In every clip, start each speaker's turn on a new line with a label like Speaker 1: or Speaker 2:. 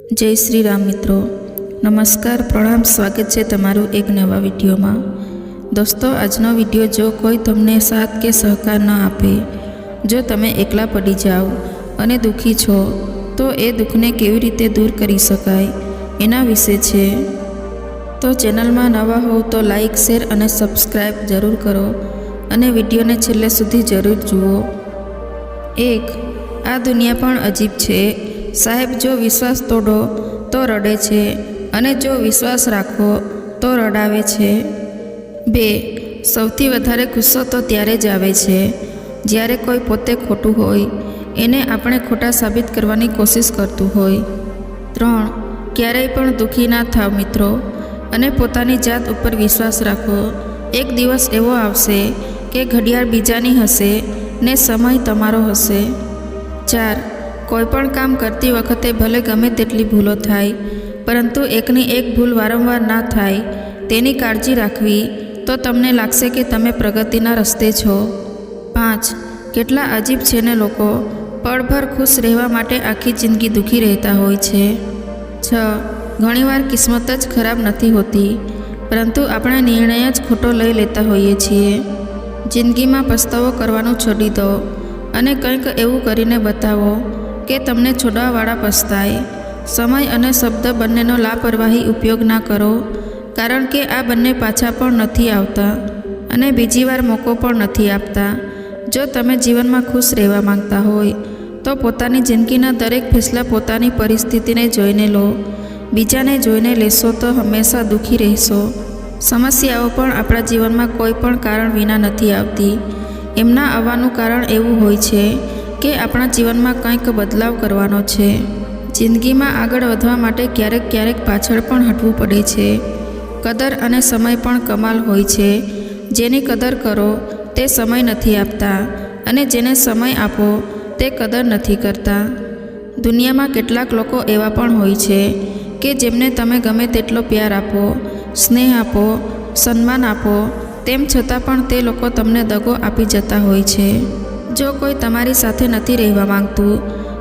Speaker 1: जय श्री राम मित्रों, नमस्कार, प्रणाम। स्वागत है तमारू एक नवा विडियो में। दोस्तों, आजनो विडियो जो कोई तमने साथ के सहकार न आपे, जो तमे एकला पड़ी जाओ अने दुखी छो तो ए दुखने केवी रीते दूर करी शकाय एना विषे छे। तो चेनल में नवा हो तो लाइक, शेर अने सब्सक्राइब जरूर करो अने विडियो ने छेल्ले सुधी जरूर जुओ। एक, आ दुनिया पण अजीब छे साहेब। जो विश्वास तोड़ो तो रड़े छे अने जो विश्वास राखो तो रड़ावे छे। बे, सौथी वधारे गुस्सो तो त्यारे ज आवे छे ज्यारे कोई पोते खोटू होय एने आपणे खोटा साबित करवानी कोशिश करतुं होय। 3, क्यारेय पण दुखी ना थाव मित्रों अने पोतानी जात उपर विश्वास राखो। एक दिवस एवो आवशे के घड़ियाळ बीजानी हशे ने समय तमारो हशे। 4, कोईपण काम करती वखते भले गमे तेटली भूलो थाय, परंतु एकनी एक भूल वारंवार ना थाय तेनी काळजी राखवी तो तमने लागशे के तमे प्रगतिना रस्ते छो। 5, केटला अजीब छे ने लोको पळभर खुश रहेवा माटे आखी जिंदगी दुखी रहता होय छे। 6, घणीवार किस्मत ज खराब नथी होती, परंतु आपणे निर्णय ज खोटो लई लेता होईए छीए। जिंदगीमां पछतावो करवानुं छोड़ी दो अने कंईक एवुं करीने बतावो के तमने छोड़वावाळा पछताय। समय अने शब्द बंनेनो लापरवाही उपयोग ना करो, कारण के आ बंने पाछा पण नथी आवता अने बीजी वार मोको पण नथी आपता। जो तमे जीवन में खुश रहेवा मांगता होय तो पोतानी जिंदगीना दरेक फैसला पोतानी परिस्थितिने जोईने लो। बीजाने जोईने लेशो तो हमेशा दुखी रहेशो। समस्याओ पण आपणा जीवन में कोई पण कारण विना नथी आवती। एमना आववानुं कारण एवुं होय छे के आपणा जीवन में कंईक बदलाव करवानो छे। जिंदगी में आगळ वधवा माटे क्यारेक क्यारेक पाछळ पण हटवुं पड़े छे। कदर अने समय पण कमाल होय छे। जेनी कदर करो ते समय नथी आपता अने जेने समय आपो ते कदर नथी करता। दुनिया में केटलाक लोको एवा पण होय छे के जेमने तमे गमे तेटलो प्यार आपो, स्नेह आपो, सन्मान आपो, तेम छतां पण ते लोको तमने दगो आपी जता होय छे। जो कोई तमारी साथे नथी रहेवा मांगतुं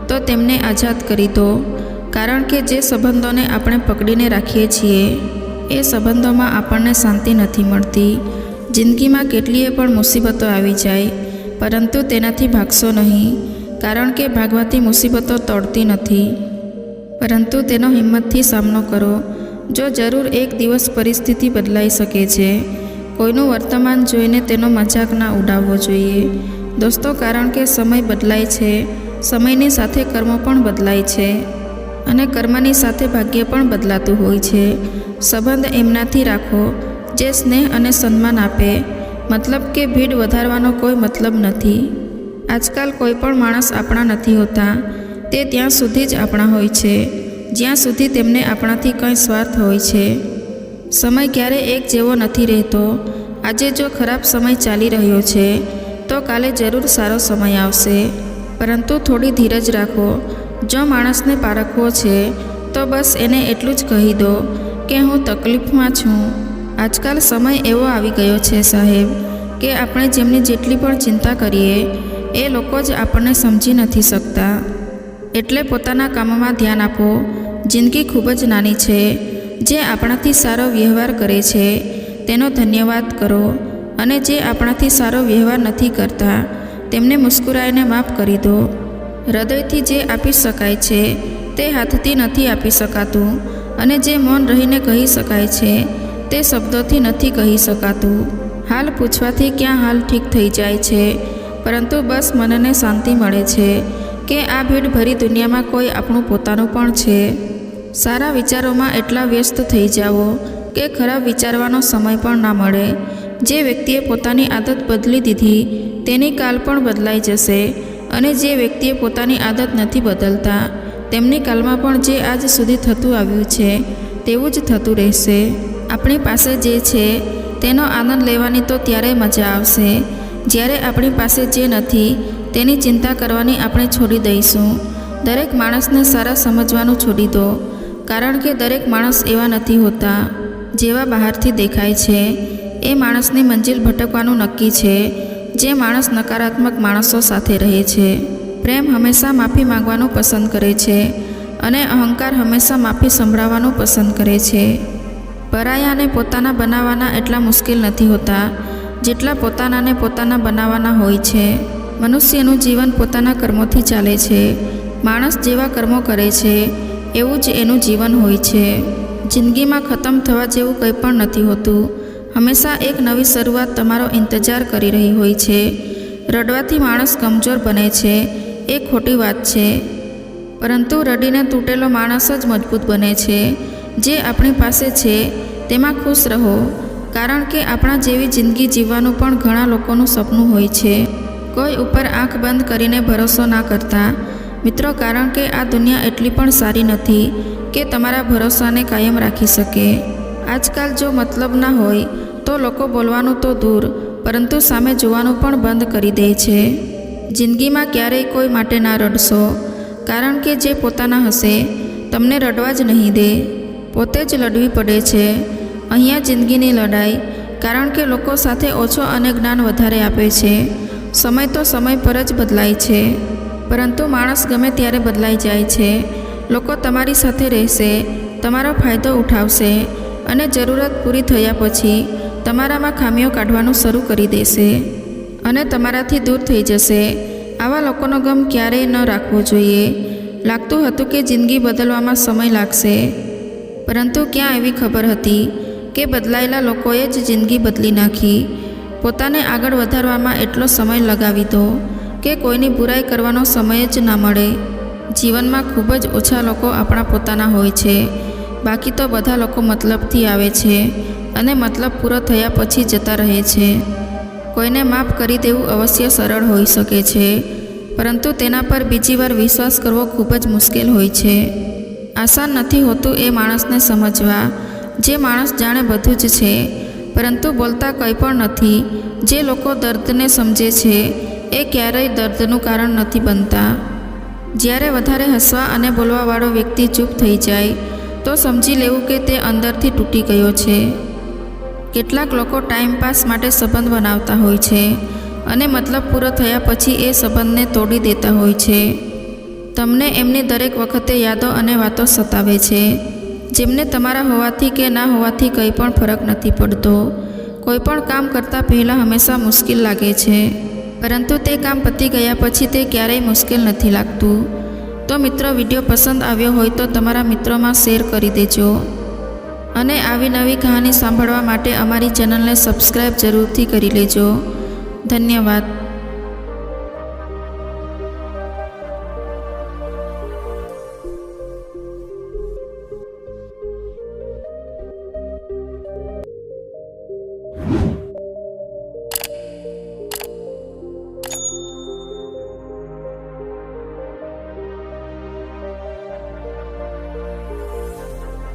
Speaker 1: तो तेमने आजाद करी दो, कारण के जे संबंधोने आपणे पकड़ीने राखीए छीए ए संबंधोमां आपणने शांति नथी मळती। जिंदगीमां केटलीय पण मुसीबतो आवी जाय, परंतु तेनाथी भागशो नहीं, कारण के भागवाथी मुसीबतो टळती नथी, परंतु तेनो हिम्मतथी सामनो करो। जो जरूर एक दिवस परिस्थिति बदलाई शके छे। कोईनुं वर्तमान जोईने तेनो मजाक ना उडाववो जोईए दोस्तों, कारण के समय बदलाय छे, समयनी साथे कर्मो पण बदलाय छे अने कर्मनी साथे भाग्य पण बदलातुं होय छे। संबंध एमनाथी राखो जे स्नेह अने सन्मान आपे, मतलब के भीड़ वधारवानो कोई मतलब नथी। आजकाल कोई पण माणस आपणा नथी होता, ते त्यां सुधी ज आपणा होय छे ज्यां सुधी तेमने आपणाथी कंई स्वार्थ होय छे। समय क्यारे एक जेवो नथी रहेतो। आजे जो खराब समय चाली रह्यो छे तो काले जरूर सारो समय आवशे, परंतु थोड़ी धीरज राखो। जो माणसने पारखवो छे तो बस एने एटलुं ज कही दो के हूँ तकलीफमां छूं। आजकाल समय एवो आवी गयो छे साहेब के आपणे जेमनी जेटली पण चिंता करीए ए लोको ज आपणने समजी नथी शकता। एटले पोताना काममां ध्यान आपो। जिंदगी खूब ज नानी छे। जे आपणाथी सारो व्यवहार करे छे तेनो धन्यवाद करो अने जे आपणाथी सारो व्यवहार नथी करता तेमने मुस्कुराईने माफ करी दो। हृदयथी जे आपी शकाय छे ते हाथथी नथी आपी शकातुं अने जे मौन रहीने कही शकाय छे ते शब्दोथी नथी कही शकातुं। हाल पूछवाथी क्यां हाल ठीक थई जाय छे, परंतु बस मनने शांति मळे छे के आ भीड़ भरी दुनिया में कोई आपणुं पोतानुं पण छे। सारा विचारोमां एटला व्यस्त थई जावो के खराब विचारवानो समय पण ना मळे। जे व्यक्तिए पोतानी आदत बदली दीधी तेनी काल पण बदलाई जशे अने जे व्यक्तिए पोतानी आदत नथी बदलता तेमनी कालमां पण जे आज सुधी थतुं आव्युं छे तेवुं ज थतुं रहेशे। आपणी पासे जे छे तेनो आनंद लेवानी तो त्यारे मजा आवशे ज्यारे आपणी पासे जे नथी तेनी चिंता करवानी आपणे छोड़ी दईशुं। दरेक माणसने सारा समजवानुं छोड़ी दो, कारण के दरेक माणस एवा नथी होता जेवा बहारथी देखाय छे। ए माणसनी मंजिल भटकवानुं नक्की छे। जे माणस नकारात्मक माणसों साथे रहे छे, प्रेम हमेशा माफी मांगवानुं पसंद करे छे અને અહંકાર હંમેશા માફી સંભળાવવાનું પસંદ કરે છે. પરાયાને પોતાના બનાવવાના એટલા મુશ્કેલ નથી હોતા જેટલા પોતાનાને પોતાના બનાવવાના હોય છે. મનુષ્યનું જીવન પોતાના કર્મોથી ચાલે છે. માણસ જેવા કર્મો કરે છે એવું જ એનું જીવન હોય છે. જિંદગીમાં ખતમ થવા જેવું કંઈ પણ નથી હોતું. હંમેશા એક નવી શરૂઆત તમારો ઇંતજાર કરી રહી હોય છે. રડવાથી માણસ કમજોર બને છે એ ખોટી વાત છે, પરંતુ રડીને તૂટેલો માણસ જ મજબૂત બને છે. જે આપણી પાસે છે તેમાં ખુશ રહો, કારણ કે આપણા જેવી જિંદગી જીવવાનું પણ ઘણા લોકોનું સપનું હોય છે. કોઈ ઉપર આંખ બંધ કરીને ભરોસો ના કરતા મિત્રો, કારણ કે આ દુનિયા એટલી પણ સારી નથી કે તમારા ભરોસાને કાયમ રાખી શકે. આજકાલ જો મતલબ ના હોય તો લોકો બોલવાનું તો દૂર, પરંતુ સામે જોવાનું પણ બંધ કરી દે છે. જિંદગીમાં ક્યારેય કોઈ માટે ના રડશો, કારણ કે જે પોતાના હશે તમને રડવા જ નહીં દે. પોતે જ લડવી પડે છે અહીંયા જિંદગીની લડાઈ, કારણ કે લોકો સાથે ઓછો અને જ્ઞાન વધારે આપે છે. સમય તો સમય પર જ બદલાય છે, પરંતુ માણસ ગમે ત્યારે બદલાઈ જાય છે. લોકો તમારી સાથે રહેશે, તમારો ફાયદો ઉઠાવશે અને જરૂરત પૂરી થયા પછી તમારામાં ખામીઓ કાઢવાનું શરૂ કરી દેશે અને તમારાથી દૂર થઈ જશે. આવા લોકોનો ગમ ક્યારેય ન રાખવો જોઈએ. લાગતું હતું કે જિંદગી બદલવામાં સમય લાગશે, પરંતુ ક્યાં એવી ખબર હતી કે બદલાયેલા લોકોએ જ જિંદગી બદલી નાખી. પોતાને આગળ વધારવામાં એટલો સમય લગાવી દો કે કોઈની બુરાઈ કરવાનો સમય જ ના મળે. જીવનમાં ખૂબ જ ઓછા લોકો આપણા પોતાના હોય છે, બાકી તો બધા લોકો મતલબથી આવે છે અને મતલબ પૂરો થયા પછી જતા રહે છે. કોઈને માફ કરી દેવું અવશ્ય સરળ હોઈ શકે છે, પરંતુ તેના પર બીજી વાર વિશ્વાસ કરવો ખૂબ જ મુશ્કેલ હોય છે. આસાન નથી હોતું એ માણસને સમજવા જે માણસ જાણે બધું જ છે પરંતુ બોલતા કંઈ પણ નથી. જે લોકો દર્દને સમજે છે એ ક્યારેય દર્દનું કારણ નથી બનતા. જ્યારે વધારે હસવા અને બોલવાવાળો વ્યક્તિ ચૂપ થઈ જાય તો સમજી લેવું કે તે અંદરથી તૂટી ગયો છે. કેટલાક લોકો ટાઈમપાસ માટે સંબંધ બનાવતા હોય છે અને મતલબ પૂરો થયા પછી એ સંબંધને તોડી દેતા હોય છે. તમને એમની દરેક વખતે યાદો અને વાતો સતાવે છે, જેમને તમારા હોવાથી કે ના હોવાથી કંઈ પણ ફરક નથી પડતો. કોઈ પણ કામ કરતાં પહેલાં હંમેશા મુશ્કેલ લાગે છે, પરંતુ તે કામ પતી ગયા પછી તે ક્યારેય મુશ્કેલ નથી લાગતું. તો મિત્રો, વિડીયો પસંદ આવ્યો હોય તો તમારા મિત્રોમાં શેર કરી દેજો અને આવી નવી કહાની સાંભળવા માટે અમારી ચેનલને સબસ્ક્રાઈબ જરૂરથી કરી લેજો. ધન્યવાદ.